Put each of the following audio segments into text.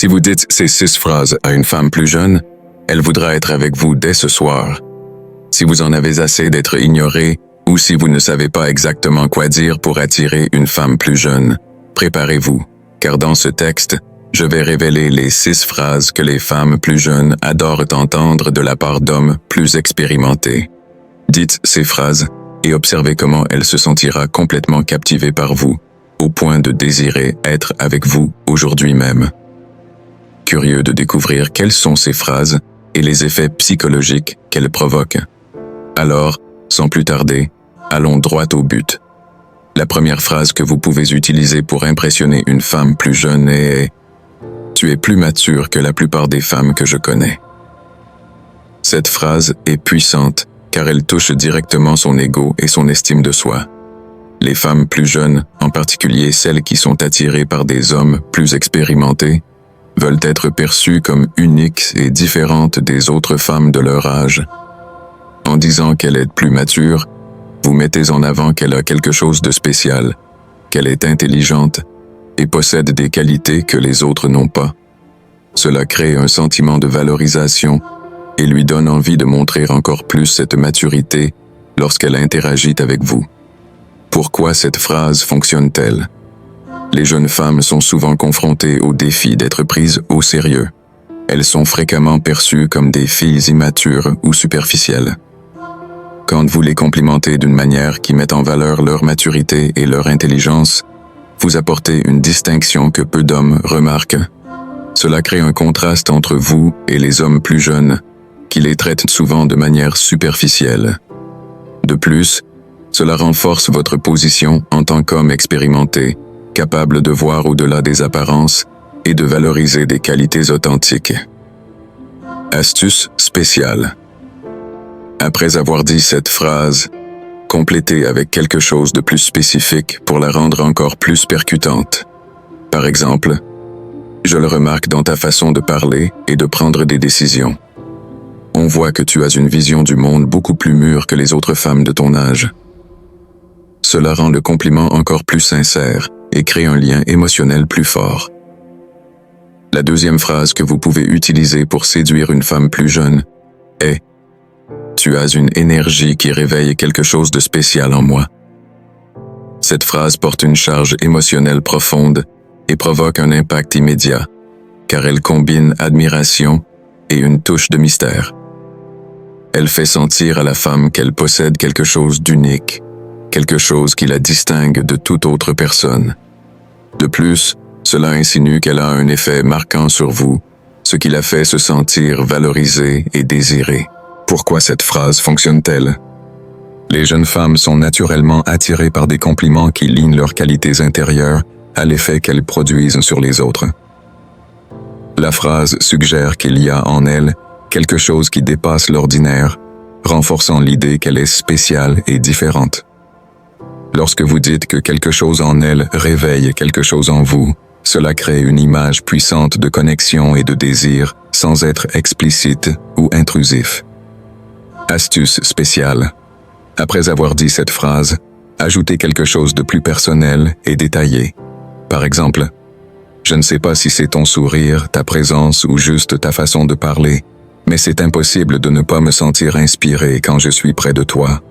Si vous dites ces 6 phrases à une femme plus jeune, elle voudra être avec vous dès ce soir. Si vous en avez assez d'être ignoré ou si vous ne savez pas exactement quoi dire pour attirer une femme plus jeune, préparez-vous, car dans ce texte, je vais révéler les 6 phrases que les femmes plus jeunes adorent entendre de la part d'hommes plus expérimentés. Dites ces phrases et observez comment elle se sentira complètement captivée par vous, au point de désirer être avec vous aujourd'hui même. Curieux de découvrir quelles sont ces phrases et les effets psychologiques qu'elles provoquent. Alors, sans plus tarder, allons droit au but. La première phrase que vous pouvez utiliser pour impressionner une femme plus jeune est « Tu es plus mature que la plupart des femmes que je connais ». Cette phrase est puissante car elle touche directement son ego et son estime de soi. Les femmes plus jeunes, en particulier celles qui sont attirées par des hommes plus expérimentés, veulent être perçues comme uniques et différentes des autres femmes de leur âge. En disant qu'elle est plus mature, vous mettez en avant qu'elle a quelque chose de spécial, qu'elle est intelligente et possède des qualités que les autres n'ont pas. Cela crée un sentiment de valorisation et lui donne envie de montrer encore plus cette maturité lorsqu'elle interagit avec vous. Pourquoi cette phrase fonctionne-t-elle? Les jeunes femmes sont souvent confrontées au défi d'être prises au sérieux. Elles sont fréquemment perçues comme des filles immatures ou superficielles. Quand vous les complimentez d'une manière qui met en valeur leur maturité et leur intelligence, vous apportez une distinction que peu d'hommes remarquent. Cela crée un contraste entre vous et les hommes plus jeunes, qui les traitent souvent de manière superficielle. De plus, cela renforce votre position en tant qu'homme expérimenté, capable de voir au-delà des apparences et de valoriser des qualités authentiques. Astuce spéciale. Après avoir dit cette phrase, complétez avec quelque chose de plus spécifique pour la rendre encore plus percutante. Par exemple, je le remarque dans ta façon de parler et de prendre des décisions. On voit que tu as une vision du monde beaucoup plus mûre que les autres femmes de ton âge. Cela rend le compliment encore plus sincère et crée un lien émotionnel plus fort. La deuxième phrase que vous pouvez utiliser pour séduire une femme plus jeune est « Tu as une énergie qui réveille quelque chose de spécial en moi ». Cette phrase porte une charge émotionnelle profonde et provoque un impact immédiat, car elle combine admiration et une touche de mystère. Elle fait sentir à la femme qu'elle possède quelque chose d'unique, quelque chose qui la distingue de toute autre personne. De plus, cela insinue qu'elle a un effet marquant sur vous, ce qui la fait se sentir valorisée et désirée. Pourquoi cette phrase fonctionne-t-elle? Les jeunes femmes sont naturellement attirées par des compliments qui lignent leurs qualités intérieures à l'effet qu'elles produisent sur les autres. La phrase suggère qu'il y a en elles quelque chose qui dépasse l'ordinaire, renforçant l'idée qu'elle est spéciale et différente. Lorsque vous dites que quelque chose en elle réveille quelque chose en vous, cela crée une image puissante de connexion et de désir sans être explicite ou intrusif. Astuce spéciale. Après avoir dit cette phrase, ajoutez quelque chose de plus personnel et détaillé. Par exemple, je ne sais pas si c'est ton sourire, ta présence ou juste ta façon de parler, mais c'est impossible de ne pas me sentir inspiré quand je suis près de toi.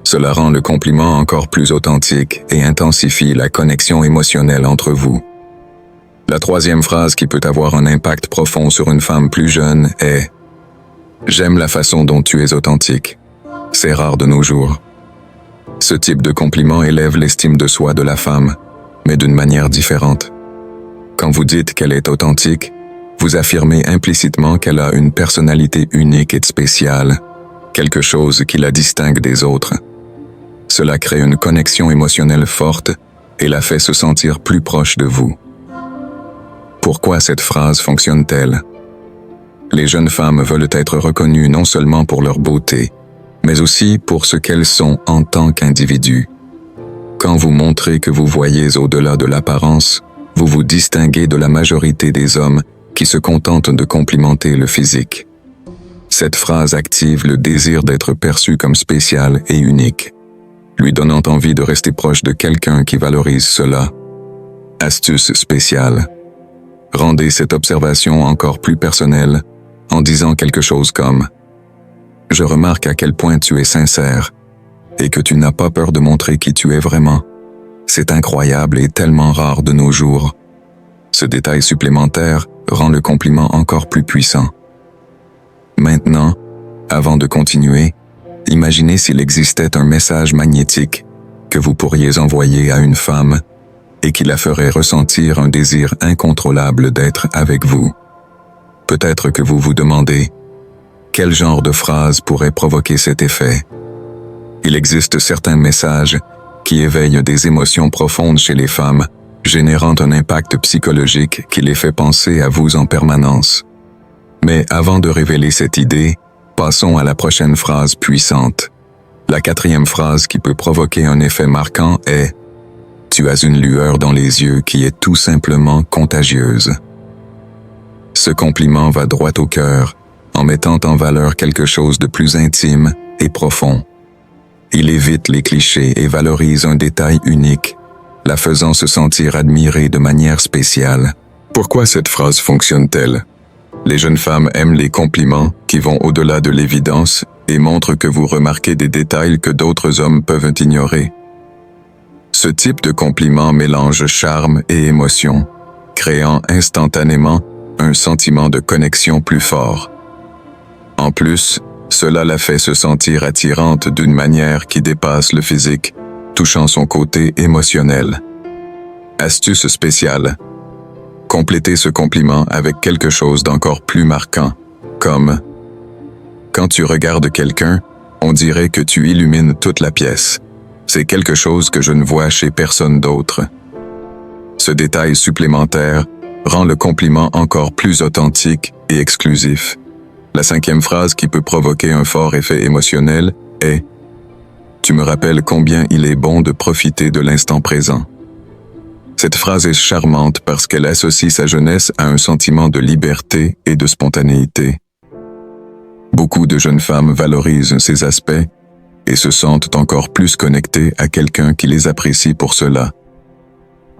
Cela rend le compliment encore plus authentique et intensifie la connexion émotionnelle entre vous. La troisième phrase qui peut avoir un impact profond sur une femme plus jeune est « J'aime la façon dont tu es authentique ». C'est rare de nos jours. Ce type de compliment élève l'estime de soi de la femme, mais d'une manière différente. Quand vous dites qu'elle est authentique, vous affirmez implicitement qu'elle a une personnalité unique et spéciale, quelque chose qui la distingue des autres. Cela crée une connexion émotionnelle forte et la fait se sentir plus proche de vous. Pourquoi cette phrase fonctionne-t-elle? Les jeunes femmes veulent être reconnues non seulement pour leur beauté, mais aussi pour ce qu'elles sont en tant qu'individus. Quand vous montrez que vous voyez au-delà de l'apparence, vous vous distinguez de la majorité des hommes qui se contentent de complimenter le physique. Cette phrase active le désir d'être perçu comme spécial et unique, lui donnant envie de rester proche de quelqu'un qui valorise cela. Astuce spéciale. Rendez cette observation encore plus personnelle en disant quelque chose comme « Je remarque à quel point tu es sincère et que tu n'as pas peur de montrer qui tu es vraiment. C'est incroyable et tellement rare de nos jours. » Ce détail supplémentaire rend le compliment encore plus puissant. Maintenant, avant de continuer, imaginez s'il existait un message magnétique que vous pourriez envoyer à une femme et qui la ferait ressentir un désir incontrôlable d'être avec vous. Peut-être que vous vous demandez quel genre de phrase pourrait provoquer cet effet. Il existe certains messages qui éveillent des émotions profondes chez les femmes, générant un impact psychologique qui les fait penser à vous en permanence. Mais avant de révéler cette idée, passons à la prochaine phrase puissante. La quatrième phrase qui peut provoquer un effet marquant est « Tu as une lueur dans les yeux qui est tout simplement contagieuse ». Ce compliment va droit au cœur, en mettant en valeur quelque chose de plus intime et profond. Il évite les clichés et valorise un détail unique, la faisant se sentir admirée de manière spéciale. Pourquoi cette phrase fonctionne-t-elle? Les jeunes femmes aiment les compliments qui vont au-delà de l'évidence et montrent que vous remarquez des détails que d'autres hommes peuvent ignorer. Ce type de compliment mélange charme et émotion, créant instantanément un sentiment de connexion plus fort. En plus, cela la fait se sentir attirante d'une manière qui dépasse le physique, touchant son côté émotionnel. Astuce spéciale. Complétez ce compliment avec quelque chose d'encore plus marquant, comme « Quand tu regardes quelqu'un, on dirait que tu illumines toute la pièce. C'est quelque chose que je ne vois chez personne d'autre. » Ce détail supplémentaire rend le compliment encore plus authentique et exclusif. La cinquième phrase qui peut provoquer un fort effet émotionnel est « Tu me rappelles combien il est bon de profiter de l'instant présent. » Cette phrase est charmante parce qu'elle associe sa jeunesse à un sentiment de liberté et de spontanéité. Beaucoup de jeunes femmes valorisent ces aspects et se sentent encore plus connectées à quelqu'un qui les apprécie pour cela.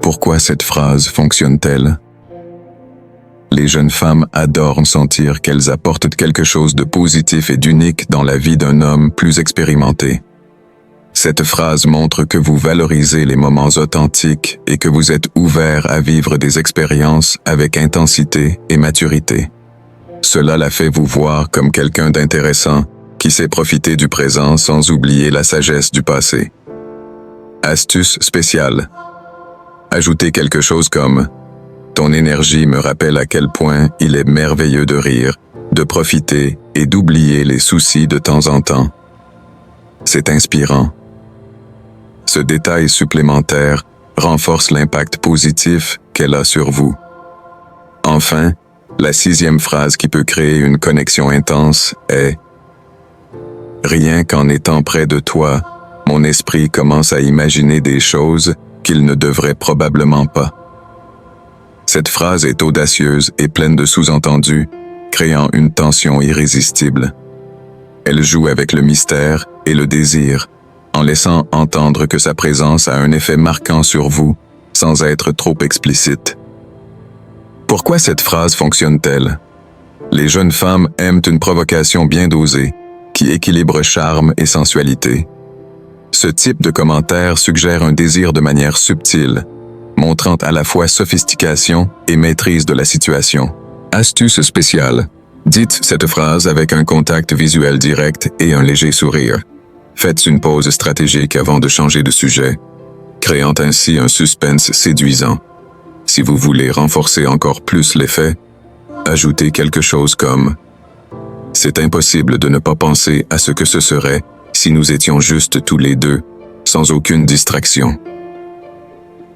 Pourquoi cette phrase fonctionne-t-elle? Les jeunes femmes adorent sentir qu'elles apportent quelque chose de positif et d'unique dans la vie d'un homme plus expérimenté. Cette phrase montre que vous valorisez les moments authentiques et que vous êtes ouvert à vivre des expériences avec intensité et maturité. Cela la fait vous voir comme quelqu'un d'intéressant qui sait profiter du présent sans oublier la sagesse du passé. Astuce spéciale. Ajoutez quelque chose comme « Ton énergie me rappelle à quel point il est merveilleux de rire, de profiter et d'oublier les soucis de temps en temps. » C'est inspirant. Ce détail supplémentaire renforce l'impact positif qu'elle a sur vous. Enfin, la sixième phrase qui peut créer une connexion intense est « Rien qu'en étant près de toi, mon esprit commence à imaginer des choses qu'il ne devrait probablement pas. » Cette phrase est audacieuse et pleine de sous-entendus, créant une tension irrésistible. Elle joue avec le mystère et le désir, en laissant entendre que sa présence a un effet marquant sur vous, sans être trop explicite. Pourquoi cette phrase fonctionne-t-elle? Les jeunes femmes aiment une provocation bien dosée, qui équilibre charme et sensualité. Ce type de commentaire suggère un désir de manière subtile, montrant à la fois sophistication et maîtrise de la situation. Astuce spéciale. Dites cette phrase avec un contact visuel direct et un léger sourire. Faites une pause stratégique avant de changer de sujet, créant ainsi un suspense séduisant. Si vous voulez renforcer encore plus l'effet, ajoutez quelque chose comme « C'est impossible de ne pas penser à ce que ce serait si nous étions juste tous les deux, sans aucune distraction. »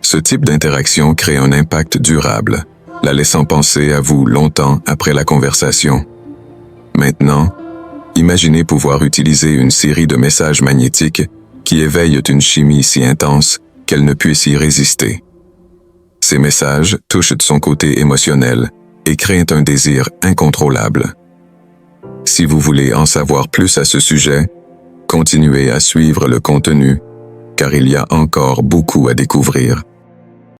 Ce type d'interaction crée un impact durable, la laissant penser à vous longtemps après la conversation. Maintenant, imaginez pouvoir utiliser une série de messages magnétiques qui éveillent une chimie si intense qu'elle ne puisse y résister. Ces messages touchent de son côté émotionnel et créent un désir incontrôlable. Si vous voulez en savoir plus à ce sujet, continuez à suivre le contenu, car il y a encore beaucoup à découvrir.